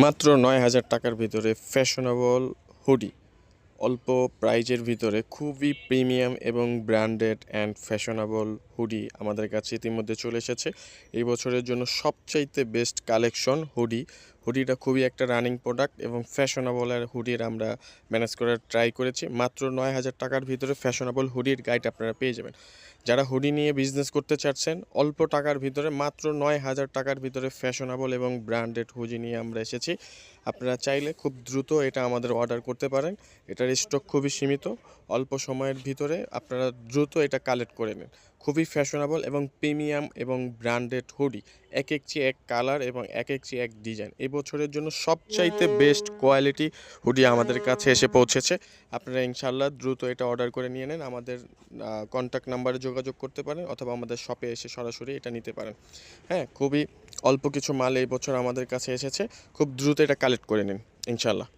মাত্র ৯,০০০ টাকার ভিতরে ফ্যাশনেবল হুডি, অল্প প্রাইজের ভিতরে খুবই প্রিমিয়াম এবং ব্র্যান্ডেড অ্যান্ড ফ্যাশনেবল হুডি আমাদের কাছে ইতিমধ্যে চলে এসেছে। এই বছরের জন্য সবচাইতে বেস্ট কালেকশন হুডিটা খুবই একটা রানিং প্রোডাক্ট এবং ফ্যাশনেবল আর হুডির আমরা ম্যানেজ করার ট্রাই করেছি। মাত্র ৯,০০০ টাকার ভিতরে ফ্যাশনেবল হুডির গাইড আপনারা পেয়ে যাবেন। যারা হুডি নিয়ে বিজনেস করতে চাচ্ছেন অল্প টাকার ভিতরে, মাত্র ৯,০০০ টাকার ভিতরে ফ্যাশনেবল এবং ব্র্যান্ডেড হুডি নিয়ে আমরা এসেছি। আপনারা চাইলে খুব দ্রুত এটা আমাদের অর্ডার করতে পারেন। এটার স্টক খুবই সীমিত, অল্প সময়ের ভিতরে আপনারা দ্রুত এটা কালেক্ট করে নিন। খুবই ফ্যাশনেবল এবং প্রিমিয়াম এবং ব্র্যান্ডেড হুডি, এক একটি এক কালার এবং এক একটি এক ডিজাইন। এই বছরের জন্য সবচাইতে বেস্ট কোয়ালিটি হুডি আমাদের কাছে এসে পৌঁছেছে। আপনারা ইনশাল্লাহ দ্রুত এটা অর্ডার করে নিয়ে নেন। আমাদের কন্ট্যাক্ট নাম্বারে যোগাযোগ করতে পারেন অথবা আমাদের শপে এসে সরাসরি এটা নিতে পারেন। হ্যাঁ, খুবই অল্প কিছু মাল এই বছর আমাদের কাছে এসেছে, খুব দ্রুত এটা কালেক্ট করে নিন ইনশাল্লাহ।